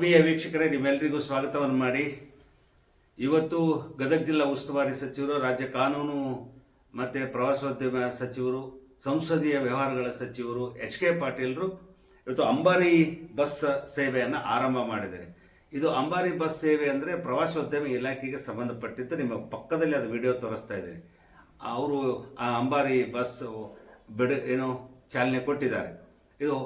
ಆತ್ಮೀಯ ವೀಕ್ಷಕರೇ, ನಿಮ್ಮೆಲ್ಲರಿಗೂ ಸ್ವಾಗತವನ್ನು ಮಾಡಿ. ಇವತ್ತು ಗದಗ ಜಿಲ್ಲಾ ಉಸ್ತುವಾರಿ ಸಚಿವರು, ರಾಜ್ಯ ಕಾನೂನು ಮತ್ತು ಪ್ರವಾಸೋದ್ಯಮ ಸಚಿವರು, ಸಂಸದೀಯ ವ್ಯವಹಾರಗಳ ಸಚಿವರು HK ಪಾಟೀಲರು ಇವತ್ತು ಅಂಬಾರಿ ಬಸ್ ಸೇವೆಯನ್ನು ಆರಂಭ ಮಾಡಿದ್ದಾರೆ. ಇದು ಅಂಬಾರಿ ಬಸ್ ಸೇವೆ ಅಂದರೆ ಪ್ರವಾಸೋದ್ಯಮ ಇಲಾಖೆಗೆ ಸಂಬಂಧಪಟ್ಟಿದ್ದು. ನಿಮ್ಮ ಪಕ್ಕದಲ್ಲಿ ಅದು ವಿಡಿಯೋ ತೋರಿಸ್ತಾ ಇದ್ದೀರಿ. ಅವರು ಆ ಅಂಬಾರಿ ಬಸ್ ಚಾಲನೆ ಕೊಟ್ಟಿದ್ದಾರೆ. ಇದು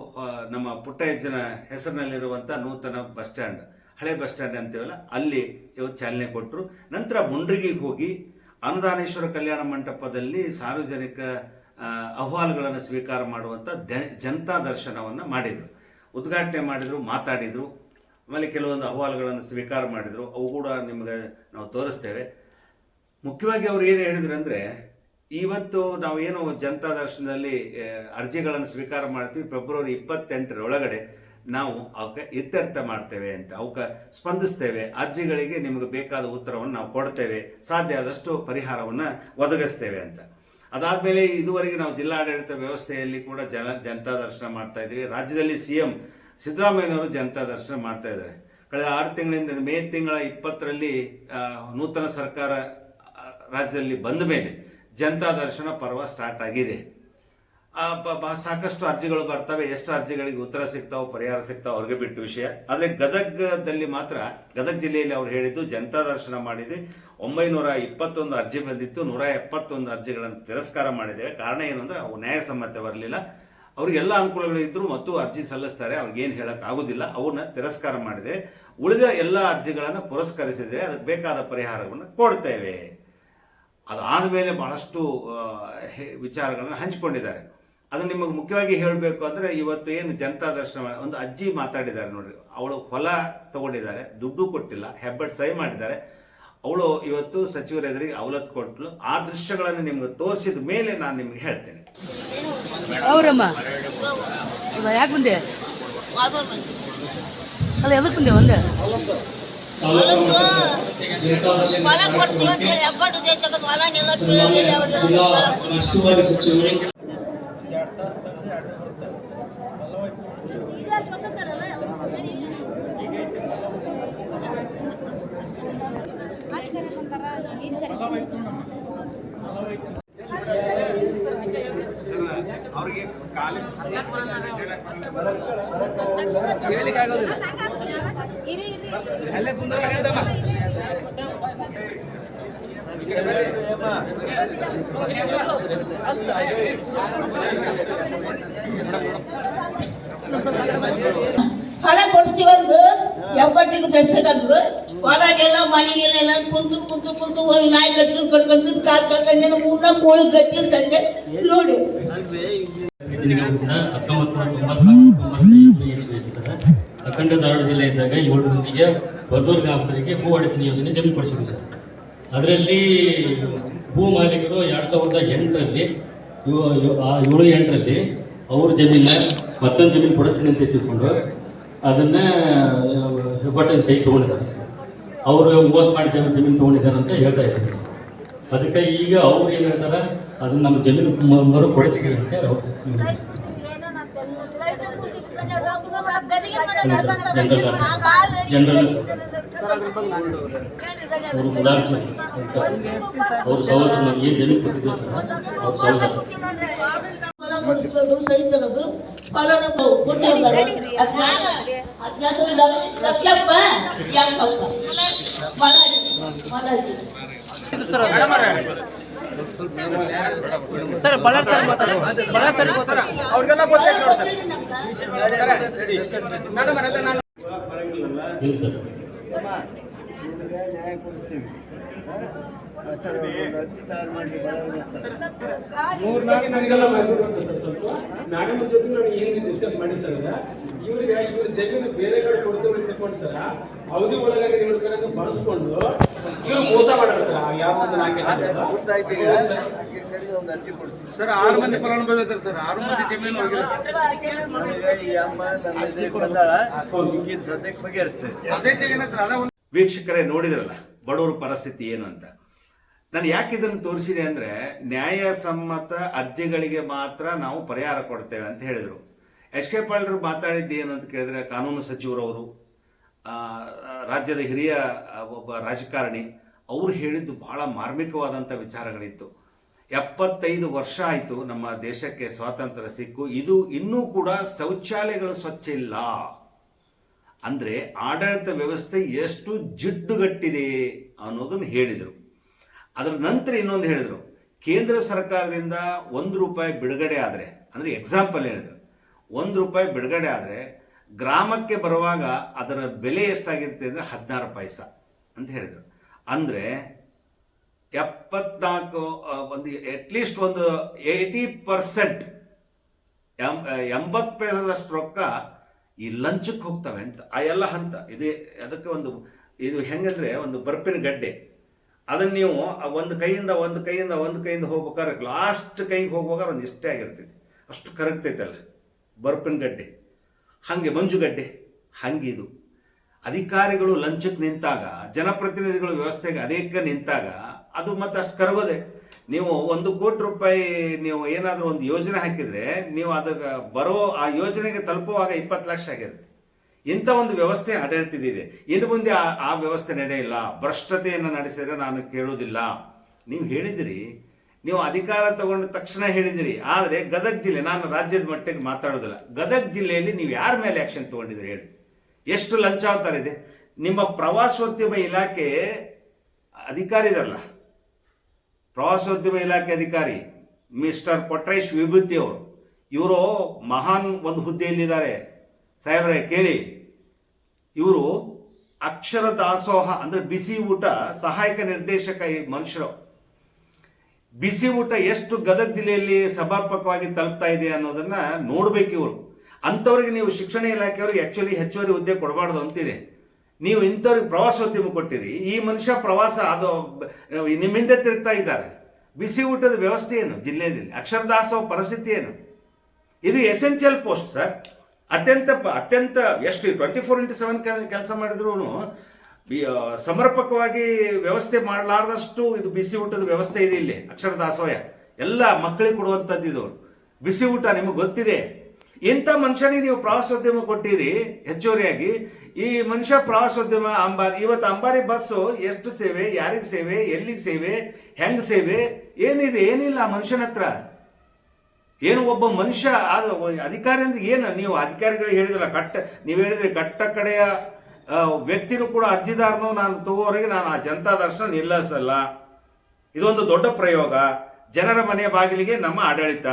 ನಮ್ಮ ಪುಟ್ಟಯ್ಯನ ಹೆಸರಿನಲ್ಲಿರುವಂಥ ನೂತನ ಬಸ್ ಸ್ಟ್ಯಾಂಡ್, ಹಳೆ ಬಸ್ ಸ್ಟ್ಯಾಂಡ್ ಅಂತೀವಲ್ಲ, ಅಲ್ಲಿ ಇವತ್ತು ಚಾಲನೆ ಕೊಟ್ಟರು. ನಂತರ ಮುಂಡ್ರಿಗಿಗೆ ಹೋಗಿ ಅನುದಾನೇಶ್ವರ ಕಲ್ಯಾಣ ಮಂಟಪದಲ್ಲಿ ಸಾರ್ವಜನಿಕ ಅಹವಾಲುಗಳನ್ನು ಸ್ವೀಕಾರ ಮಾಡುವಂಥ ಜನತಾ ದರ್ಶನವನ್ನು ಮಾಡಿದರು. ಉದ್ಘಾಟನೆ ಮಾಡಿದರು, ಮಾತಾಡಿದರು. ಆಮೇಲೆ ಕೆಲವೊಂದು ಅಹವಾಲುಗಳನ್ನು ಸ್ವೀಕಾರ ಮಾಡಿದರು. ಅವು ಕೂಡ ನಿಮಗೆ ನಾವು ತೋರಿಸ್ತೇವೆ. ಮುಖ್ಯವಾಗಿ ಅವರು ಏನು ಹೇಳಿದ್ರು ಅಂದರೆ, ಇವತ್ತು ನಾವೇನು ಜನತಾ ದರ್ಶನದಲ್ಲಿ ಅರ್ಜಿಗಳನ್ನು ಸ್ವೀಕಾರ ಮಾಡ್ತೀವಿ, ಫೆಬ್ರವರಿ 28 ನಾವು ಅವಕ್ಕೆ ಇತ್ಯರ್ಥ ಮಾಡ್ತೇವೆ ಅಂತ, ಅವಕ್ಕೆ ಸ್ಪಂದಿಸ್ತೇವೆ. ಅರ್ಜಿಗಳಿಗೆ ನಿಮಗೆ ಬೇಕಾದ ಉತ್ತರವನ್ನು ನಾವು ಕೊಡ್ತೇವೆ, ಸಾಧ್ಯ ಆದಷ್ಟು ಪರಿಹಾರವನ್ನು ಒದಗಿಸ್ತೇವೆ ಅಂತ. ಅದಾದಮೇಲೆ ಇದುವರೆಗೆ ನಾವು ಜಿಲ್ಲಾಡಳಿತ ವ್ಯವಸ್ಥೆಯಲ್ಲಿ ಕೂಡ ಜನತಾ ದರ್ಶನ ಮಾಡ್ತಾ ಇದ್ದೀವಿ. ರಾಜ್ಯದಲ್ಲಿ CM ಸಿದ್ದರಾಮಯ್ಯನವರು ಜನತಾ ದರ್ಶನ ಮಾಡ್ತಾ ಇದ್ದಾರೆ. ಕಳೆದ 6 ತಿಂಗಳಿಂದ ಮೇ ತಿಂಗಳ 20ರಲ್ಲಿ ನೂತನ ಸರ್ಕಾರ ರಾಜ್ಯದಲ್ಲಿ ಬಂದ ಮೇಲೆ ಜನತಾ ದರ್ಶನ ಪರ್ವ ಸ್ಟಾರ್ಟ್ ಆಗಿದೆ. ಸಾಕಷ್ಟು ಅರ್ಜಿಗಳು ಬರ್ತವೆ. ಎಷ್ಟು ಅರ್ಜಿಗಳಿಗೆ ಉತ್ತರ ಸಿಗ್ತಾವೆ, ಪರಿಹಾರ ಸಿಗ್ತಾವೆ, ಅವ್ರಿಗೆ ಬಿಟ್ಟು ವಿಷಯ. ಆದರೆ ಗದಗದಲ್ಲಿ ಮಾತ್ರ, ಗದಗ ಜಿಲ್ಲೆಯಲ್ಲಿ ಅವ್ರು ಹೇಳಿದ್ದು, ಜನತಾ ದರ್ಶನ ಮಾಡಿದ್ವಿ, 921 ಅರ್ಜಿ ಬಂದಿತ್ತು, 171 ಅರ್ಜಿಗಳನ್ನು ತಿರಸ್ಕಾರ ಮಾಡಿದ್ದೇವೆ. ಕಾರಣ ಏನು ಅಂದರೆ ಅವು ನ್ಯಾಯಸಮ್ಮತ ಬರಲಿಲ್ಲ. ಅವ್ರಿಗೆಲ್ಲ ಅನುಕೂಲಗಳಿದ್ದರು ಮತ್ತು ಅರ್ಜಿ ಸಲ್ಲಿಸ್ತಾರೆ, ಅವ್ರಿಗೇನು ಹೇಳೋಕ್ಕಾಗೋದಿಲ್ಲ, ಅವನ್ನ ತಿರಸ್ಕಾರ ಮಾಡಿದೆ. ಉಳಿದ ಎಲ್ಲ ಅರ್ಜಿಗಳನ್ನು ಪುರಸ್ಕರಿಸಿದ್ದೇವೆ, ಅದಕ್ಕೆ ಬೇಕಾದ ಪರಿಹಾರವನ್ನು ಕೊಡ್ತೇವೆ. ಅದಾದ ಮೇಲೆ ಭಾಳಷ್ಟು ವಿಚಾರಗಳನ್ನು ಹಂಚಿಕೊಂಡಿದ್ದಾರೆ. ಅದು ನಿಮಗೆ ಮುಖ್ಯವಾಗಿ ಹೇಳಬೇಕು ಅಂದರೆ, ಇವತ್ತು ಏನು ಜನತಾ ದರ್ಶನ ಒಂದು ಅಜ್ಜಿ ಮಾತಾಡಿದ್ದಾರೆ ನೋಡ್ರಿ. ಅವಳು ಹೊಲ ತಗೊಂಡಿದ್ದಾರೆ, ದುಡ್ಡು ಕೊಟ್ಟಿಲ್ಲ, ಹೆಬ್ಬೆಟ್ ಸಹಿ ಮಾಡಿದ್ದಾರೆ. ಅವಳು ಇವತ್ತು ಸಚಿವರ ಎದುರಿಗೆ ಅವಲತ್ತು ಕೊಟ್ಟಳು. ಆ ದೃಶ್ಯಗಳನ್ನು ನಿಮ್ಗೆ ತೋರಿಸಿದ ಮೇಲೆ ನಾನು ನಿಮ್ಗೆ ಹೇಳ್ತೇನೆ. ಅವರಮ್ಮ ಯಾಕೆ ಬಂದೆ? ಅಲ್ಲ, ಎದಕ್ಕೆ ಬಂದೆ? ಒಂದೇ ಅವ್ರಿಗೆ ಅಲ್ಲೇ ಕುಂದ್ರಬೇಕಂತಮ್ಮ. ಹೊಲ ಕೊಡ್ಸ್ತೀವಂದು ಎಪ್ಪಟ್ಟಿಗೆ ಬೆಸಗಂದ್ರು. ಹೊಲಗೆಲ್ಲ ಮನೆಗೆಲ್ಲ ಕುಂತು ಕುಂತು ಕುಂತು ಹೋಗಿ ನಾಯಿ ಕಟ್ಸ್ಕೊಂಡು ಕಟ್ಕೊಂಡು ಕಾಲು ಕಟ್ಕೊಂಡು ಮೂರ್ನ ಕೋಳಿ ಗತ್ತಿನ ತಂದೆ ನೋಡಿ. 1995 ಅಖಂಡ ಧಾರವಾಡ ಜಿಲ್ಲೆ ಇದ್ದಾಗ 7 ಮಂದಿಗೆ ಬರ್ದೂರು ಗ್ರಾಮದಲ್ಲಿ ಭೂ ಒಡೆತನ ಯೋಜನೆ ಜಮೀನು ಕೊಡಿಸಿದ್ವಿ ಸರ್. ಅದರಲ್ಲಿ ಭೂ ಮಾಲೀಕರು 2008ರಲ್ಲಿ 7-8ರಲ್ಲಿ ಅವ್ರ ಜಮೀನ ಮತ್ತೊಂದು ಜಮೀನು ಕೊಡಿಸ್ತೀನಿ ಅಂತ ತಿಳ್ಕೊಂಡು ಅದನ್ನು ಹೆಬ್ಬಟ್ಟಿನ ಸಹಿ ತೊಗೊಂಡಿದ್ದಾರೆ ಸರ್. ಅವರು ಮೋಸ ಮಾಡಿ ಜಮೀನು ತೊಗೊಂಡಿದ್ದಾರೆ ಅಂತ ಹೇಳ್ತಾ ಇದ್ದಾರೆ. ಅದಕ್ಕೆ ಈಗ ಅವ್ರು ಏನು ಹೇಳ್ತಾರೆ, ಅದನ್ನು ನಮ್ಮ ಜಮೀನು ಮರು ಕೊಡಿಸ್ತೀವಿ ಅಂತ ಅವ್ರ ಸಹೋದರ ಏನು ಜಮೀನು ಕೊಟ್ಟಿದ್ದೀವಿ ಸರ್, ಅವ್ರ ಸಹೋದರ ಸಹಿ ತೆಗೆದು ಫಲನ ಕೊಟ್ಟಿದ್ದಾರೆ. 14 ಲಕ್ಷಪ್ಪ ಯಾಕಪ್ಪ ಮಲಾಜಿ ಸರ್ ಬಳ ಸರ್ ಬಳ ಸರ್ ಅವ್ರಿಗೆಲ್ಲ ಗೊತ್ತಾಯ್ತು ನೋಡಿ ಸರ್. ಮೇಡಮ್ ಅದೇ ನಾನು ಇಲ್ಲ ಸರ್. ನನಗೆಲ್ಲ ಸ್ವಲ್ಪ ಮೇಡಮ್ ಜೊತೆ ನಾನು ಏನು ಡಿಸ್ಕಸ್ ಮಾಡಿ ಸರ್, ಇವ್ರಿಗೆ ಇವ್ರ ಜಮೀನು ಬೇರೆ ಕಡೆ ಕೊಡ್ತೇವೆ ಅಂತ ತಿಳ್ಕೊಂಡು ಸರ್, ಅವಧಿ ಒಳಗಾಗಿ ಇವ್ರ ಕಡೆ ಬರ್ಸ್ಕೊಂಡು ಇವ್ರು ಮೋಸ ಮಾಡ್ಯಾರ ಸರ್. ಯಾವ ಒಂದು 4 ಸರ್ 6 ಮಂದಿ ಫಲಾನುಭವಿ ಇದ್ದಾರೆ ಸರ್. 6 ಮಂದಿ ಜಮೀನು ವೀಕ್ಷಕರೇ, ನೋಡಿದ್ರಲ್ಲ ಬಡವರ ಪರಿಸ್ಥಿತಿ ಏನು ಅಂತ. ನಾನು ಯಾಕೆ ಇದನ್ನು ತೋರಿಸಿದೆ ಅಂದರೆ, ನ್ಯಾಯಸಮ್ಮತ ಅರ್ಜಿಗಳಿಗೆ ಮಾತ್ರ ನಾವು ಪರಿಹಾರ ಕೊಡ್ತೇವೆ ಅಂತ ಹೇಳಿದರು. HK ಪಾಟೀಲರು ಮಾತಾಡಿದ್ದು ಏನು ಅಂತ ಕೇಳಿದ್ರೆ, ಕಾನೂನು ಸಚಿವರವರು ರಾಜ್ಯದ ಹಿರಿಯ ಒಬ್ಬ ರಾಜಕಾರಣಿ, ಅವರು ಹೇಳಿದ್ದು ಬಹಳ ಮಾರ್ಮಿಕವಾದಂಥ ವಿಚಾರಗಳಿತ್ತು. 75 ವರ್ಷ ಆಯಿತು ನಮ್ಮ ದೇಶಕ್ಕೆ ಸ್ವಾತಂತ್ರ್ಯ ಸಿಕ್ಕು, ಇದು ಇನ್ನೂ ಕೂಡ ಶೌಚಾಲಯಗಳು ಸ್ವಚ್ಛ ಇಲ್ಲ. ಅಂದರೆ ಆಡಳಿತ ವ್ಯವಸ್ಥೆ ಎಷ್ಟು ಜಿಡ್ಡುಗಟ್ಟಿದೆ ಅನ್ನೋದನ್ನು ಹೇಳಿದರು. ಅದರ ನಂತರ ಇನ್ನೊಂದು ಹೇಳಿದರು, ಕೇಂದ್ರ ಸರ್ಕಾರದಿಂದ ₹1 ಬಿಡುಗಡೆ ಆದರೆ, ಅಂದರೆ ಎಕ್ಸಾಂಪಲ್ ಹೇಳಿದರು, ₹1 ಬಿಡುಗಡೆ ಆದರೆ ಗ್ರಾಮಕ್ಕೆ ಬರುವಾಗ ಅದರ ಬೆಲೆ ಎಷ್ಟಾಗಿರುತ್ತೆ ಅಂದರೆ 16 ಪೈಸಾ ಅಂತ ಹೇಳಿದರು. ಅಂದರೆ 74 ಅಟ್ಲೀಸ್ಟ್ ಒಂದು 80% 80 ಪೈಸದಷ್ಟು ರೊಕ್ಕ ಈ ಲಂಚಕ್ಕೆ ಹೋಗ್ತವೆ ಅಂತ. ಆ ಎಲ್ಲ ಹಂತ ಅದಕ್ಕೆ ಇದು ಹೆಂಗಂದ್ರೆ ಒಂದು ಬರ್ಪಿನ ಗಡ್ಡೆ, ಅದನ್ನು ನೀವು ಒಂದು ಕೈಯಿಂದ ಹೋಗ್ಬೇಕಾದ್ರೆ ಲಾಸ್ಟ್ ಕೈಗೆ ಹೋಗುವಾಗ ಒಂದು ಇಷ್ಟೇ ಆಗಿರ್ತೈತಿ, ಅಷ್ಟು ಕರಗ್ತೈತಲ್ಲ ಬರ್ಪಿನ ಗಡ್ಡೆ, ಹಾಗೆ ಮಂಜುಗಡ್ಡೆ. ಹಂಗೆ ಇದು ಅಧಿಕಾರಿಗಳು ಲಂಚಕ್ಕೆ ನಿಂತಾಗ, ಜನಪ್ರತಿನಿಧಿಗಳು ವ್ಯವಸ್ಥೆಗೆ ಅದಕ್ಕೆ ನಿಂತಾಗ ಅದು ಮತ್ತೆ ಅಷ್ಟು ಕರಗೋದೆ. ನೀವು ₹1 ಕೋಟಿ ನೀವು ಏನಾದರೂ ಒಂದು ಯೋಜನೆ ಹಾಕಿದರೆ ನೀವು ಅದಕ್ಕೆ ಆ ಯೋಜನೆಗೆ ತಲುಪುವಾಗ 20 ಲಕ್ಷ ಆಗಿರುತ್ತೆ. ಇಂಥ ಒಂದು ವ್ಯವಸ್ಥೆ ಆಡಳಿತದಿದೆ. ಇನ್ನು ಮುಂದೆ ಆ ವ್ಯವಸ್ಥೆ ನಡೆಯಿಲ್ಲ. ಭ್ರಷ್ಟತೆಯನ್ನು ನಡೆಸಿದರೆ ನಾನು ಕೇಳೋದಿಲ್ಲ. ನೀವು ಹೇಳಿದಿರಿ, ನೀವು ಅಧಿಕಾರ ತಗೊಂಡ ತಕ್ಷಣ ಹೇಳಿದಿರಿ. ಆದರೆ ಗದಗ ಜಿಲ್ಲೆ, ನಾನು ರಾಜ್ಯದ ಮಟ್ಟಿಗೆ ಮಾತಾಡೋದಿಲ್ಲ, ಗದಗ ಜಿಲ್ಲೆಯಲ್ಲಿ ನೀವು ಯಾರ ಮೇಲೆ ಆ್ಯಕ್ಷನ್ ತೊಗೊಂಡಿದ್ದೀರಿ ಹೇಳಿ? ಎಷ್ಟು ಲಂಚಾವತಾರ ಇದೆ? ನಿಮ್ಮ ಪ್ರವಾಸೋದ್ಯಮ ಇಲಾಖೆ ಅಧಿಕಾರಿ ಇದಲ್ಲ, ಪ್ರವಾಸೋದ್ಯಮ ಇಲಾಖೆ ಅಧಿಕಾರಿ ಮಿಸ್ಟರ್ ಕೊಟ್ರೇಶ್ ವಿಭೂತಿ ಅವರು, ಇವರು ಮಹಾನ್ ಒಂದು ಹುದ್ದೆಯಲ್ಲಿದ್ದಾರೆ ಸಾಹೇಬ್ರೆ, ಕೇಳಿ. ಇವರು ಅಕ್ಷರ ದಾಸೋಹ ಅಂದರೆ ಬಿಸಿ ಊಟ ಸಹಾಯಕ ನಿರ್ದೇಶಕ ಈ ಮನುಷ್ಯರು. ಬಿಸಿ ಊಟ ಎಷ್ಟು ಗದಗ ಜಿಲ್ಲೆಯಲ್ಲಿ ಸಮರ್ಪಕವಾಗಿ ತಲುಪ್ತಾ ಇದೆ ಅನ್ನೋದನ್ನ ನೋಡ್ಬೇಕು ಇವರು. ಅಂಥವ್ರಿಗೆ ನೀವು ಶಿಕ್ಷಣ ಇಲಾಖೆಯವ್ರಿಗೆ ಹೆಚ್ಚುವರಿ ಹುದ್ದೆ ಕೊಡಬಾರ್ದು ಅಂತಿದೆ. ನೀವು ಇಂಥವ್ರಿಗೆ ಪ್ರವಾಸೋದ್ಯಮ ಕೊಟ್ಟಿರಿ. ಈ ಮನುಷ್ಯ ಪ್ರವಾಸ ಅದು ನಿಮ್ಮಿಂದ ತಿರುಗ್ತಾ ಇದ್ದಾರೆ. ಬಿಸಿ ಊಟದ ವ್ಯವಸ್ಥೆ ಏನು ಜಿಲ್ಲೆಯಲ್ಲಿ? ಅಕ್ಷರ ದಾಸೋಹ ಪರಿಸ್ಥಿತಿ ಏನು? ಇದು ಎಸೆನ್ಷಿಯಲ್ ಪೋಸ್ಟ್ ಸರ್. ಅತ್ಯಂತ ಎಷ್ಟು 24x7 ಕೆಲಸ ಮಾಡಿದ್ರು ಸಮರ್ಪಕವಾಗಿ ವ್ಯವಸ್ಥೆ ಮಾಡಲಾರ್ದಷ್ಟು ಇದು ಬಿಸಿ ಊಟದ ವ್ಯವಸ್ಥೆ ಇದೆ ಇಲ್ಲಿ. ಅಕ್ಷರ ದಾಸೋಹ ಎಲ್ಲ ಮಕ್ಕಳಿಗೆ ಕೊಡುವಂಥದ್ದು ಇದು ಬಿಸಿ ಊಟ. ನಿಮಗೆ ಗೊತ್ತಿದೆ. ಇಂಥ ಮನುಷ್ಯನಿಗೆ ನೀವು ಪ್ರವಾಸೋದ್ಯಮ ಕೊಟ್ಟಿರಿ ಹೆಚ್ಚುವರಿಯಾಗಿ. ಈ ಮನುಷ್ಯ ಪ್ರವಾಸೋದ್ಯಮ ಇವತ್ತು ಅಂಬಾರಿ ಬಸ್ಸು ಎಷ್ಟು ಸೇವೆ, ಯಾರಿಗೆ ಸೇವೆ, ಎಲ್ಲಿಗೆ ಸೇವೆ, ಹೆಂಗೆ ಸೇವೆ, ಏನಿದೆ? ಏನಿಲ್ಲ ಮನುಷ್ಯನ ಹತ್ರ. ಏನು ಒಬ್ಬ ಮನುಷ್ಯ ಅಧಿಕಾರಿ ಅಂದ್ರೆ ಏನು? ನೀವು ಅಧಿಕಾರಿಗಳಿಗೆ ಹೇಳಿದ್ರಲ್ಲ, ನೀವು ಹೇಳಿದ್ರಿ ಕಟ್ಟ ಕಡೆಯ ವ್ಯಕ್ತಿನೂ ಕೂಡ ಅರ್ಜಿದಾರನು ನಾನು ತಗೋವರೆಗೆ ನಾನು ಆ ಜನತಾ ದರ್ಶನ ನಿಲ್ಲಿಸಲ್ಲ. ಇದೊಂದು ದೊಡ್ಡ ಪ್ರಯೋಗ. ಜನರ ಮನೆಯ ಬಾಗಿಲಿಗೆ ನಮ್ಮ ಆಡಳಿತ,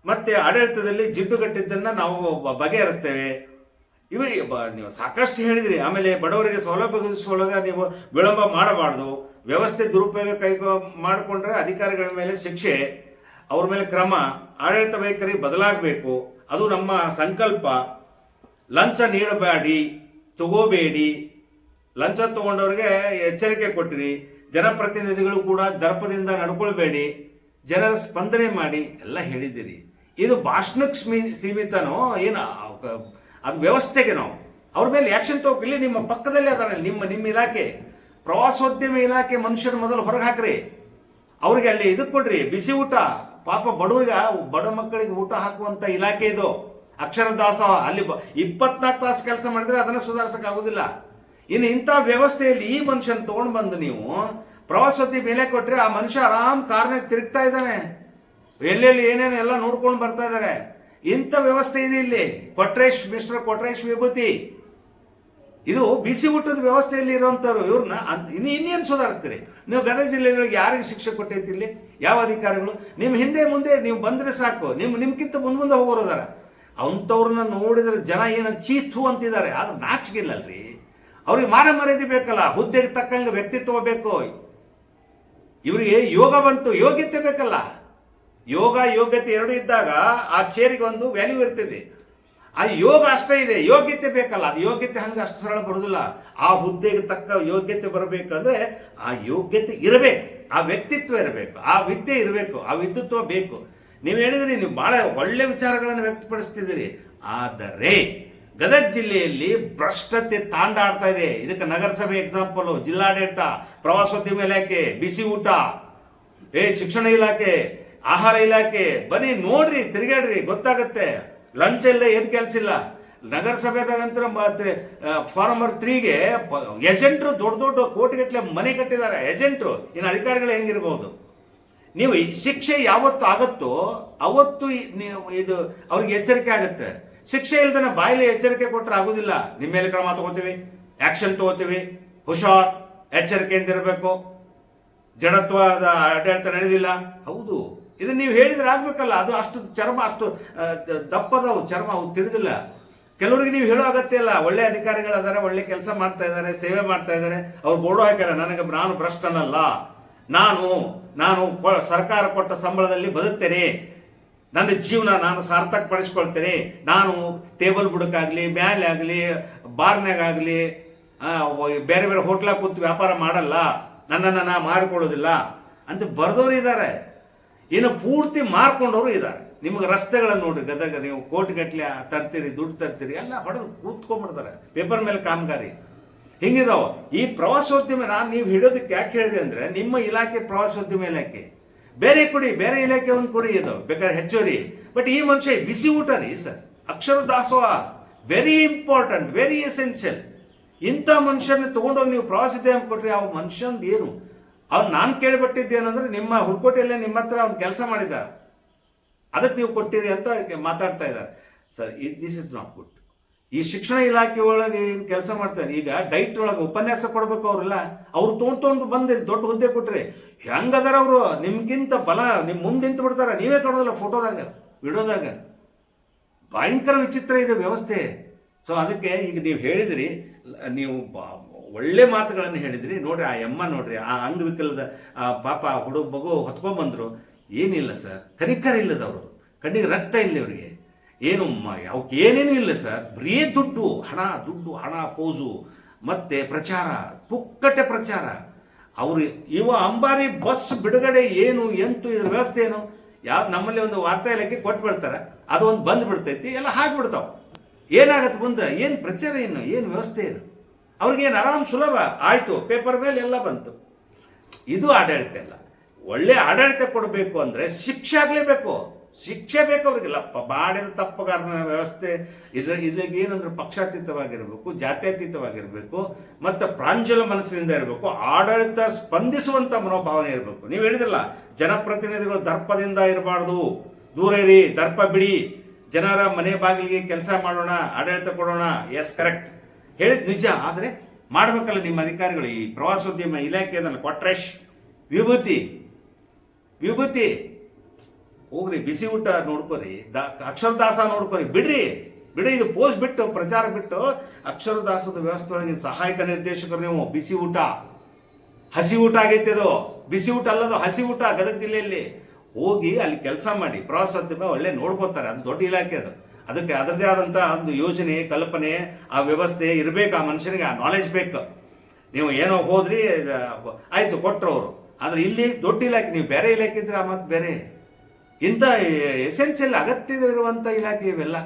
ಮತ್ತೆ ಆಡಳಿತದಲ್ಲಿ ಜಿಡ್ಡುಗಟ್ಟಿದ್ದನ್ನು ನಾವು ಬಗೆಹರಿಸ್ತೇವೆ. ನೀವು ಸಾಕಷ್ಟು ಹೇಳಿದ್ರಿ. ಆಮೇಲೆ ಬಡವರಿಗೆ ಸೌಲಭ್ಯ ಒಳಗೆ ನೀವು ವಿಳಂಬ ಮಾಡಬಾರ್ದು. ವ್ಯವಸ್ಥೆ ದುರುಪಯೋಗ ಮಾಡಿಕೊಂಡ್ರೆ ಅಧಿಕಾರಿಗಳ ಮೇಲೆ ಶಿಕ್ಷೆ, ಅವ್ರ ಮೇಲೆ ಕ್ರಮ, ಆಡಳಿತ ವೈಖರಿ ಬದಲಾಗಬೇಕು. ಅದು ನಮ್ಮ ಸಂಕಲ್ಪ. ಲಂಚ ನೀಡಬೇಡಿ, ತಗೋಬೇಡಿ. ಲಂಚ ತಗೊಂಡವ್ರಿಗೆ ಎಚ್ಚರಿಕೆ ಕೊಟ್ಟಿರಿ. ಜನಪ್ರತಿನಿಧಿಗಳು ಕೂಡ ದರ್ಪದಿಂದ ನಡ್ಕೊಳ್ಬೇಡಿ, ಜನರ ಸ್ಪಂದನೆ ಮಾಡಿ ಎಲ್ಲ ಹೇಳಿದ್ದೀರಿ. ಇದು ಭಾಷಣಕ್ಕೆ ಸೀಮಿತನೋ ಏನು? ಅದು ವ್ಯವಸ್ಥೆಗೆ ನಾವು ಅವ್ರ ಮೇಲೆ ಆ್ಯಕ್ಷನ್ ತಗೋಬೇಕು. ಇಲ್ಲಿ ನಿಮ್ಮ ಪಕ್ಕದಲ್ಲೇ ಅದಾರೆ ನಿಮ್ಮ ಇಲಾಖೆ, ಪ್ರವಾಸೋದ್ಯಮ ಇಲಾಖೆ ಮನುಷ್ಯನ ಮೊದಲು ಹೊರಗೆ ಹಾಕ್ರಿ. ಅವ್ರಿಗೆ ಅಲ್ಲಿ ಇದಕ್ಕೆ ಕೊಡ್ರಿ ಬಿಸಿ ಊಟ. ಪಾಪ ಬಡ ಮಕ್ಕಳಿಗೆ ಊಟ ಹಾಕುವಂಥ ಇಲಾಖೆ ಇದು. ಅಕ್ಷರ ದಾಸೋಹ ಅಲ್ಲಿ 24 ತಾಸು ಕೆಲಸ ಮಾಡಿದ್ರೆ ಅದನ್ನು ಸುಧಾರಿಸೋಕ್ಕಾಗೋದಿಲ್ಲ. ಇನ್ನು ಇಂಥ ವ್ಯವಸ್ಥೆಯಲ್ಲಿ ಈ ಮನುಷ್ಯನ ತೊಗೊಂಡು ಬಂದು ನೀವು ಪ್ರವಾಸೋದ್ಯಮ ಮೇಲೆ ಕೊಟ್ಟರೆ ಆ ಮನುಷ್ಯ ಆರಾಮ್ ಕಾರ್ನಾಗ ತಿರುಗ್ತಾ ಇದ್ದಾನೆ, ಎಲ್ಲೆಲ್ಲಿ ಏನೇನು ಎಲ್ಲ ನೋಡ್ಕೊಂಡು ಬರ್ತಾ ಇದ್ದಾರೆ. ಇಂಥ ವ್ಯವಸ್ಥೆ ಇದೆ ಇಲ್ಲಿ. ಮಿಸ್ಟರ್ ಕೊಟ್ರೇಶ್ ವಿಭೂತಿ, ಇದು ಬಿಸಿ ಊಟದ ವ್ಯವಸ್ಥೆಯಲ್ಲಿ ಇರುವಂಥವ್ರು. ಇವ್ರನ್ನ ಇನ್ನೇನು ಸುಧಾರಿಸ್ತೀರಿ ನೀವು? ಗದಗ ಜಿಲ್ಲೆಗಳಿಗೆ ಯಾರಿಗೆ ಶಿಕ್ಷೆ ಕೊಟ್ಟೈತಿ ಇಲ್ಲಿ? ಯಾವ ಅಧಿಕಾರಿಗಳು? ನಿಮ್ಮ ಹಿಂದೆ ಮುಂದೆ ನೀವು ಬಂದರೆ ಸಾಕು, ನಿಮ್ಗಿಂತ ಮುಂದೆ ಹೋಗೋರದಾರ. ಅಂಥವ್ರನ್ನ ನೋಡಿದ್ರೆ ಜನ ಏನೋ ಚೀತು ಅಂತಿದ್ದಾರೆ. ಆದ್ರೆ ನಾಚಿಕಿಲ್ಲಲ್ರಿ. ಅವ್ರಿಗೆ ಮರ್ಯಾದೆ ಬೇಕಲ್ಲ, ಹುದ್ದೆಗೆ ತಕ್ಕಂಗೆ ವ್ಯಕ್ತಿತ್ವ ಬೇಕು. ಇವರಿಗೆ ಯೋಗ ಬಂತು, ಯೋಗ್ಯತೆ ಬೇಕಲ್ಲ. ಯೋಗ್ಯತೆ ಎರಡು ಇದ್ದಾಗ ಆ ಚೇರಿಗೆ ಒಂದು ವ್ಯಾಲ್ಯೂ ಇರ್ತದೆ. ಆ ಯೋಗ ಅಷ್ಟೇ ಇದೆ, ಯೋಗ್ಯತೆ ಬೇಕಲ್ಲ. ಅದು ಯೋಗ್ಯತೆ ಹಂಗೆ ಅಷ್ಟು ಸರಳ ಬರೋದಿಲ್ಲ. ಆ ಹುದ್ದೆಗೆ ತಕ್ಕ ಯೋಗ್ಯತೆ ಬರಬೇಕಂದ್ರೆ ಆ ಯೋಗ್ಯತೆ ಇರಬೇಕು, ಆ ವ್ಯಕ್ತಿತ್ವ ಇರಬೇಕು, ಆ ವಿದ್ಯೆ ಇರಬೇಕು, ಆ ವಿದ್ಯುತ್ವ ಬೇಕು. ನೀವು ಹೇಳಿದ್ರಿ, ನೀವು ಭಾಳ ಒಳ್ಳೆ ವಿಚಾರಗಳನ್ನು ವ್ಯಕ್ತಪಡಿಸ್ತಿದ್ದೀರಿ. ಆದರೆ ಗದಗ ಜಿಲ್ಲೆಯಲ್ಲಿ ಭ್ರಷ್ಟತೆ ತಾಂಡಾಡ್ತಾ ಇದೆ. ಇದಕ್ಕೆ ನಗರಸಭೆ ಎಕ್ಸಾಂಪಲು, ಜಿಲ್ಲಾಡಳಿತ, ಪ್ರವಾಸೋದ್ಯಮ ಇಲಾಖೆ, ಬಿಸಿ ಊಟ, ಶಿಕ್ಷಣ ಇಲಾಖೆ, ಆಹಾರ ಇಲಾಖೆ, ಬನ್ನಿ ನೋಡ್ರಿ, ತಿರುಗಾಡ್ರಿ, ಗೊತ್ತಾಗತ್ತೆ. ಲಂಚ ಇಲ್ಲ, ಏನು ಕೆಲಸ ಇಲ್ಲ. ನಗರಸಭೆದಾಗಂತರ ಮತ್ತೆ ಫಾರ್ಮ್ ನಂಬರ್ 3ಗೆ ಏಜೆಂಟ್ರು ದೊಡ್ಡ ದೊಡ್ಡ ಕೋಟಿಗಟ್ಟಲೆ ಮನೆ ಕಟ್ಟಿದ್ದಾರೆ ಏಜೆಂಟ್ರು. ಇನ್ನು ಅಧಿಕಾರಿಗಳು ಹೆಂಗಿರ್ಬೋದು? ನೀವು ಶಿಕ್ಷೆ ಯಾವತ್ತು ಆಗುತ್ತೋ ಅವತ್ತು ನೀವು ಇದು ಅವ್ರಿಗೆ ಎಚ್ಚರಿಕೆ ಆಗುತ್ತೆ. ಶಿಕ್ಷೆ ಇಲ್ದನ ಬಾಯಲ್ಲಿ ಎಚ್ಚರಿಕೆ ಕೊಟ್ಟರೆ ಆಗೋದಿಲ್ಲ. ನಿಮ್ಮ ಮೇಲೆ ಕ್ರಮ ತಗೋತೀವಿ, ಆಕ್ಷನ್ ತಗೋತೀವಿ, ಹುಷಾರ್, ಎಚ್ಚರಿಕೆಯಿಂದ ಇರಬೇಕು, ಜಡತ್ವದ ಆಡಳಿತ ನಡೆದಿಲ್ಲ. ಹೌದು, ಇದನ್ನ ನೀವು ಹೇಳಿದ್ರೆ ಆಗ್ಬೇಕಲ್ಲ. ಅದು ಅಷ್ಟು ಚರ್ಮ ಅಷ್ಟು ದಪ್ಪದವು ಚರ್ಮ, ಅವು ತಿಳಿದಿಲ್ಲ. ಕೆಲವರಿಗೆ ನೀವು ಹೇಳೋ ಅಗತ್ಯ ಇಲ್ಲ. ಒಳ್ಳೆ ಅಧಿಕಾರಿಗಳಿದ್ದಾರೆ, ಒಳ್ಳೆ ಕೆಲಸ ಮಾಡ್ತಾ ಇದ್ದಾರೆ, ಸೇವೆ ಮಾಡ್ತಾ ಇದ್ದಾರೆ. ಅವ್ರು ಬೋರ್ಡು ಹಾಕ್ಯಾರ, ನಾನು ಭ್ರಷ್ಟನಲ್ಲ, ನಾನು ಸರ್ಕಾರ ಕೊಟ್ಟ ಸಂಬಳದಲ್ಲಿ ಬದುಕ್ತೇನೆ, ನನ್ನ ಜೀವನ ನಾನು ಸಾರ್ಥಕಪಡಿಸ್ಕೊಳ್ತೇನೆ, ನಾನು ಟೇಬಲ್ ಬುಡಕ್ಕಾಗಲಿ, ಮ್ಯಾಲೆ ಆಗಲಿ, ಬಾರ್ನಾಗಾಗಲಿ, ಬೇರೆ ಬೇರೆ ಹೋಟ್ಲಾಗ ಕೂತು ವ್ಯಾಪಾರ ಮಾಡಲ್ಲ, ನನ್ನನ್ನು ನಾ ಮಾರಿಕೊಳ್ಳೋದಿಲ್ಲ ಅಂತ ಬರೆದವರು ಇದ್ದಾರೆ. ಇನ್ನು ಪೂರ್ತಿ ಮಾರ್ಕೊಂಡವರು ಇದ್ದಾರೆ. ನಿಮಗೆ ರಸ್ತೆಗಳನ್ನು ನೋಡ್ರಿ, ಗದಗ ನೀವು ಕೋಟಿಗಟ್ಟಲೆ ತರ್ತೀರಿ, ದುಡ್ಡು ತರ್ತೀರಿ, ಎಲ್ಲ ಹೊಡೆದು ಕೂತ್ಕೊಂಡ್ಬಿಡ್ತಾರೆ, ಪೇಪರ್ ಮೇಲೆ ಕಾಮಗಾರಿ ಹಿಂಗಿದಾವ. ಈ ಪ್ರವಾಸೋದ್ಯಮ ನೀವು ಹಿಡಿಯೋದಕ್ಕೆ ಯಾಕೆ ಹೇಳಿದೆ ಅಂದರೆ, ನಿಮ್ಮ ಇಲಾಖೆ ಪ್ರವಾಸೋದ್ಯಮ ಇಲಾಖೆ ಬೇರೆ ಕೊಡಿ, ಬೇರೆ ಇಲಾಖೆ ಒಂದು ಕೊಡಿ, ಇದಾವೆ ಬೇಕಾದ್ರೆ ಹೆಚ್ಚುವರಿ. ಬಟ್ ಈ ಮನುಷ್ಯ ಬಿಸಿ ಊಟ ರೀ ಸರ್, ಅಕ್ಷರ ದಾಸೋಹ, ವೆರಿ ಇಂಪಾರ್ಟೆಂಟ್, ವೆರಿ ಎಸೆನ್ಷಿಯಲ್. ಇಂಥ ಮನುಷ್ಯನ ತೊಗೊಂಡೋಗಿ ನೀವು ಪ್ರವಾಸೋದ್ಯಮ ಕೊಟ್ರಿ, ಆ ಮನುಷ್ಯಂದು ಏನು? ಅವ್ನು ನಾನು ಕೇಳಿಬಿಟ್ಟಿದ್ದೇನೆಂದ್ರೆ, ನಿಮ್ಮ ಹುಡ್ಕೋಟೆಯಲ್ಲೇ ನಿಮ್ಮ ಹತ್ರ ಅವ್ನು ಕೆಲಸ ಮಾಡಿದ್ದಾರೆ, ಅದಕ್ಕೆ ನೀವು ಕೊಟ್ಟಿರಿ ಅಂತ ಮಾತಾಡ್ತಾ ಇದ್ದಾರೆ. Sir, this is not good. ಈ ಶಿಕ್ಷಣ ಇಲಾಖೆ ಒಳಗೆ ಏನು ಕೆಲಸ ಮಾಡ್ತಾರೆ, ಈಗ ಡೈಟ್ ಒಳಗೆ ಉಪನ್ಯಾಸ ಕೊಡಬೇಕು ಅವರೆಲ್ಲ, ಅವ್ರು ತೊಗೊಂಡು ಬಂದು ದೊಡ್ಡ ಹುದ್ದೆ ಕೊಟ್ರಿ, ಹೆಂಗದಾರ ಅವರು ನಿಮ್ಗಿಂತ ಬಲ, ನಿಮ್ಮ ಮುಂದೆ ನಿಂತು ಬಿಡ್ತಾರೆ, ನೀವೇ ಕೊಡೋದಿಲ್ಲ ಫೋಟೋದಾಗ, ವಿಡಿಯೋದಾಗ. ಭಯಂಕರ ವಿಚಿತ್ರ ಇದೆ ವ್ಯವಸ್ಥೆ. ಸೊ ಅದಕ್ಕೆ ಈಗ ನೀವು ಹೇಳಿದ್ರಿ, ನೀವು ಒಳ್ಳೆ ಮಾತುಗಳನ್ನು ಹೇಳಿದ್ರಿ. ನೋಡ್ರಿ, ಆ ಅಮ್ಮ ನೋಡ್ರಿ, ಆ ಅಂಗವಿಕಲದ ಪಾಪ ಹುಡುಗ ಮಗು ಹೊತ್ಕೊಂಡ್ಬಂದ್ರು. ಏನಿಲ್ಲ ಸರ್, ಕನಿಕರ ಇಲ್ಲದವರು, ಕಣ್ಣಿಗೆ ರಕ್ತ ಇಲ್ಲ ಅವರಿಗೆ, ಏನು ಅವಕ್ಕೆ ಏನೇನೂ ಇಲ್ಲ ಸರ್. ಬರೀ ದುಡ್ಡು ಹಣ ಪೋಸು ಮತ್ತೆ ಪ್ರಚಾರ, ಪುಕ್ಕಟೆ ಪ್ರಚಾರ. ಅವರು ಅಂಬಾರಿ ಬಸ್ ಬಿಡುಗಡೆ ಏನು ಎಂತು ಇದ್ರ ವ್ಯವಸ್ಥೆ ಏನು? ನಮ್ಮಲ್ಲಿ ಒಂದು ವಾರ್ತಾ ಇಲಾಖೆ ಕೊಟ್ಬಿಡ್ತಾರೆ, ಅದು ಒಂದು ಬಂದು ಬಿಡ್ತೈತಿ, ಎಲ್ಲ ಹಾಕ್ಬಿಡ್ತಾವೆ. ಏನಾಗತ್ತೆ ಮುಂದೆ? ಏನು ಪ್ರಚಾರ, ಏನು ವ್ಯವಸ್ಥೆ ಏನು? ಅವ್ರಿಗೇನು ಆರಾಮ್ ಸುಲಭ ಆಯಿತು, ಪೇಪರ್ ಮೇಲೆ ಎಲ್ಲ ಬಂತು. ಇದು ಆಡಳಿತ ಇಲ್ಲ. ಒಳ್ಳೆ ಆಡಳಿತ ಕೊಡಬೇಕು ಅಂದರೆ ಶಿಕ್ಷೆ ಆಗಲೇಬೇಕು, ಶಿಕ್ಷೆ ಬೇಕು ಅವ್ರಿಗೆಲ್ಲ. ಮಾಡಿದ ತಪ್ಪುಗಾರನ ವ್ಯವಸ್ಥೆ ಇದ್ರಾಗ ಏನಂದ್ರೆ ಪಕ್ಷಾತೀತವಾಗಿರಬೇಕು, ಜಾತ್ಯತೀತವಾಗಿರಬೇಕು, ಮತ್ತು ಪ್ರಾಂಜಲ ಮನಸ್ಸಿನಿಂದ ಇರಬೇಕು. ಆಡಳಿತ ಸ್ಪಂದಿಸುವಂಥ ಮನೋಭಾವನೆ ಇರಬೇಕು. ನೀವು ಹೇಳಿದ್ರಲ್ಲ, ಜನಪ್ರತಿನಿಧಿಗಳು ದರ್ಪದಿಂದ ಇರಬಾರ್ದು, ದೂರ ಇರಿ, ದರ್ಪ ಬಿಡಿ, ಜನರ ಮನೆ ಬಾಗಿಲಿಗೆ ಕೆಲಸ ಮಾಡೋಣ, ಆಡಳಿತ ಕೊಡೋಣ. ಎಸ್, ಕರೆಕ್ಟ್, ಹೇಳಿದ್ ನಿಜ. ಆದರೆ ಮಾಡಬೇಕಲ್ಲ ನಿಮ್ಮ ಅಧಿಕಾರಿಗಳು. ಈ ಪ್ರವಾಸೋದ್ಯಮ ಇಲಾಖೆ ಅದನ್ನು ಕೊಟ್ರೇಶ್ ವಿಭೂತಿ ಹೋಗ್ರಿ, ಬಿಸಿ ಊಟ ನೋಡ್ಕೊರಿ, ಅಕ್ಷರದಾಸ ನೋಡ್ಕೊರಿ, ಬಿಡಿ. ಇದು ಪೋಸ್ಟ್ ಬಿಟ್ಟು, ಪ್ರಚಾರ ಬಿಟ್ಟು, ಅಕ್ಷರದಾಸದ ವ್ಯವಸ್ಥೆ ಒಳಗೆ ಸಹಾಯಕ ನಿರ್ದೇಶಕರು ನೀವು. ಬಿಸಿ ಊಟ, ಹಸಿ ಊಟ ಆಗೈತೆ ಅದು, ಬಿಸಿ ಊಟ ಅಲ್ಲದು, ಹಸಿ ಊಟ. ಗದಗ ಜಿಲ್ಲೆಯಲ್ಲಿ ಹೋಗಿ ಅಲ್ಲಿ ಕೆಲಸ ಮಾಡಿ, ಪ್ರವಾಸೋದ್ಯಮ ಒಳ್ಳೆ ನೋಡ್ಕೋತಾರೆ. ಅದು ದೊಡ್ಡ ಇಲಾಖೆ, ಅದಕ್ಕೆ ಅದರದೇ ಆದಂಥ ಒಂದು ಯೋಜನೆ, ಕಲ್ಪನೆ, ಆ ವ್ಯವಸ್ಥೆ ಇರಬೇಕು. ಆ ಮನುಷ್ಯನಿಗೆ ಆ ನಾಲೆಜ್ ಬೇಕು. ನೀವು ಏನೋ ಹೋದ್ರಿ, ಆಯಿತು ಕೊಟ್ಟರು ಅವರು. ಆದರೆ ಇಲ್ಲಿ ದೊಡ್ಡ ಇಲಾಖೆ, ನೀವು ಬೇರೆ ಇಲಾಖೆ ಇದ್ರೆ ಆ ಮತ್ತು ಬೇರೆ. ಇಂಥ ಎಸೆನ್ಷಿಯಲ್ ಅಗತ್ಯವಿರುವಂಥ ಇಲಾಖೆ ಇವೆಲ್ಲ.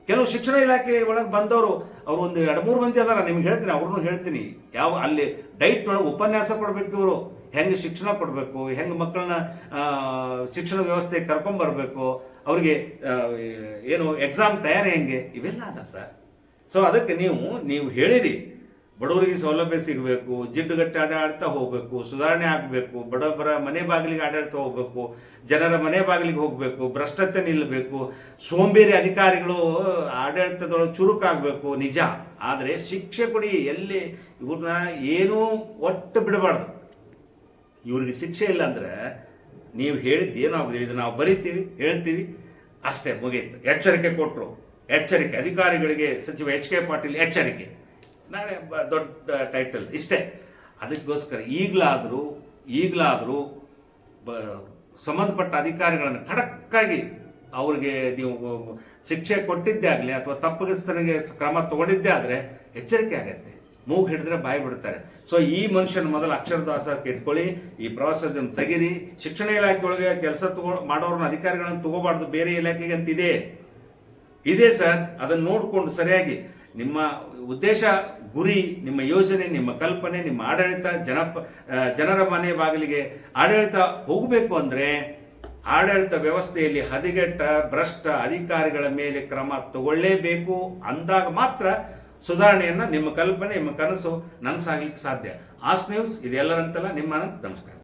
ಕೆಲವು ಶಿಕ್ಷಣ ಇಲಾಖೆ ಒಳಗೆ ಬಂದವರು, ಅವರು ಒಂದು 2-3 ಮಂದಿ ಅದಾರ, ನಿಮ್ಗೆ ಹೇಳ್ತೀನಿ, ಅವ್ರನ್ನೂ ಹೇಳ್ತೀನಿ. ಯಾವ ಅಲ್ಲಿ ಡೈಟ್ನೊಳಗೆ ಉಪನ್ಯಾಸ ಕೊಡಬೇಕು ಇವರು, ಹೆಂಗೆ ಶಿಕ್ಷಣ ಕೊಡಬೇಕು, ಹೆಂಗೆ ಮಕ್ಕಳನ್ನ ಶಿಕ್ಷಣ ವ್ಯವಸ್ಥೆಗೆ ಕರ್ಕೊಂಬರ್ಬೇಕು, ಅವ್ರಿಗೆ ಏನು ಎಕ್ಸಾಮ್ ತಯಾರಿ ಹೆಂಗೆ, ಇವೆಲ್ಲ ಅದ ಸರ್. ಸೊ ಅದಕ್ಕೆ ನೀವು ಹೇಳಿರಿ, ಬಡವರಿಗೆ ಸೌಲಭ್ಯ ಸಿಗಬೇಕು, ಜಿಡ್ಡುಗಟ್ಟೆ ಆಡಳಿತ ಹೋಗಬೇಕು, ಸುಧಾರಣೆ ಆಗಬೇಕು, ಬಡವರ ಮನೆ ಬಾಗಿಲಿಗೆ ಆಡಳಿತ ಹೋಗಬೇಕು, ಜನರ ಮನೆ ಬಾಗಿಲಿಗೆ ಹೋಗಬೇಕು, ಭ್ರಷ್ಟತೆ ನಿಲ್ಲಬೇಕು, ಸೋಂಬೇರಿ ಅಧಿಕಾರಿಗಳು ಆಡಳಿತದೊಳಗೆ ಚುರುಕಾಗಬೇಕು, ನಿಜ. ಆದರೆ ಶಿಕ್ಷೆ ಕೊಡಿ, ಎಲ್ಲಿ ಇವ್ರನ್ನ ಏನೂ ಒಟ್ಟು ಬಿಡಬಾರ್ದು. ಇವ್ರಿಗೆ ಶಿಕ್ಷೆ ಇಲ್ಲ ಅಂದರೆ ನೀವು ಹೇಳಿದ್ದು ಏನಾಗೋದಿಲ್ಲ. ಇದು ನಾವು ಬರಿತೀವಿ, ಹೇಳ್ತೀವಿ, ಅಷ್ಟೇ, ಮುಗೀತು. ಎಚ್ಚರಿಕೆ ಕೊಟ್ಟರು, ಎಚ್ಚರಿಕೆ ಅಧಿಕಾರಿಗಳಿಗೆ ಸಚಿವ ಎಚ್ ಕೆ ಪಾಟೀಲ್ ಎಚ್ಚರಿಕೆ, ನಾಳೆ ದೊಡ್ಡ ಟೈಟಲ್, ಇಷ್ಟೇ. ಅದಕ್ಕೋಸ್ಕರ ಈಗಲಾದರೂ ಸಂಬಂಧಪಟ್ಟ ಅಧಿಕಾರಿಗಳನ್ನು ಖಡಕ್ಕಾಗಿ ಅವ್ರಿಗೆ ನೀವು ಶಿಕ್ಷೆ ಕೊಟ್ಟಿದ್ದೇ ಆಗಲಿ ಅಥವಾ ತಪ್ಪಿತಸ್ಥರಿಗೆ ಕ್ರಮ ತಗೊಂಡಿದ್ದೇ ಆದರೆ ಎಚ್ಚರಿಕೆ ಆಗತ್ತೆ. ಮೂಗು ಹಿಡಿದ್ರೆ ಬಾಯಿ ಬಿಡ್ತಾರೆ. ಸೊ ಈ ಮನುಷ್ಯನ ಮೊದಲು ಅಕ್ಷರದಾಸ ಇಟ್ಕೊಳ್ಳಿ, ಈ ಪ್ರವಾಸೋದ್ಯಮ ತೆಗೀರಿ. ಶಿಕ್ಷಣ ಇಲಾಖೆ ಒಳಗೆ ಕೆಲಸ ಮಾಡೋರನ್ನ ಅಧಿಕಾರಿಗಳನ್ನು ತಗೋಬಾರ್ದು, ಬೇರೆ ಇಲಾಖೆಗೆ ಅಂತ ಇದೆ ಸರ್. ಅದನ್ನು ನೋಡಿಕೊಂಡು ಸರಿಯಾಗಿ ನಿಮ್ಮ ಉದ್ದೇಶ, ಗುರಿ, ನಿಮ್ಮ ಯೋಜನೆ, ನಿಮ್ಮ ಕಲ್ಪನೆ, ನಿಮ್ಮ ಆಡಳಿತ, ಜನರ ಮನೆ ಬಾಗಿಲಿಗೆ ಆಡಳಿತ ಹೋಗಬೇಕು ಅಂದರೆ ಆಡಳಿತ ವ್ಯವಸ್ಥೆಯಲ್ಲಿ ಹದಗೆಟ್ಟ ಭ್ರಷ್ಟ ಅಧಿಕಾರಿಗಳ ಮೇಲೆ ಕ್ರಮ ತಗೊಳ್ಳೇಬೇಕು ಅಂದಾಗ ಮಾತ್ರ ಸುಧಾರಣೆಯನ್ನು ನಿಮ್ಮ ಕಲ್ಪನೆ ನಿಮ್ಮ ಕನಸು ನನಸಾಗ್ಲಿಕ್ಕೆ ಸಾಧ್ಯ. ಆಸ್ಕ್ ನ್ಯೂಸ್ ಇದೆಲ್ಲರಂತಲ್ಲ ನಿಮ್ಮ ಅನಂತ್. ನಮಸ್ಕಾರ.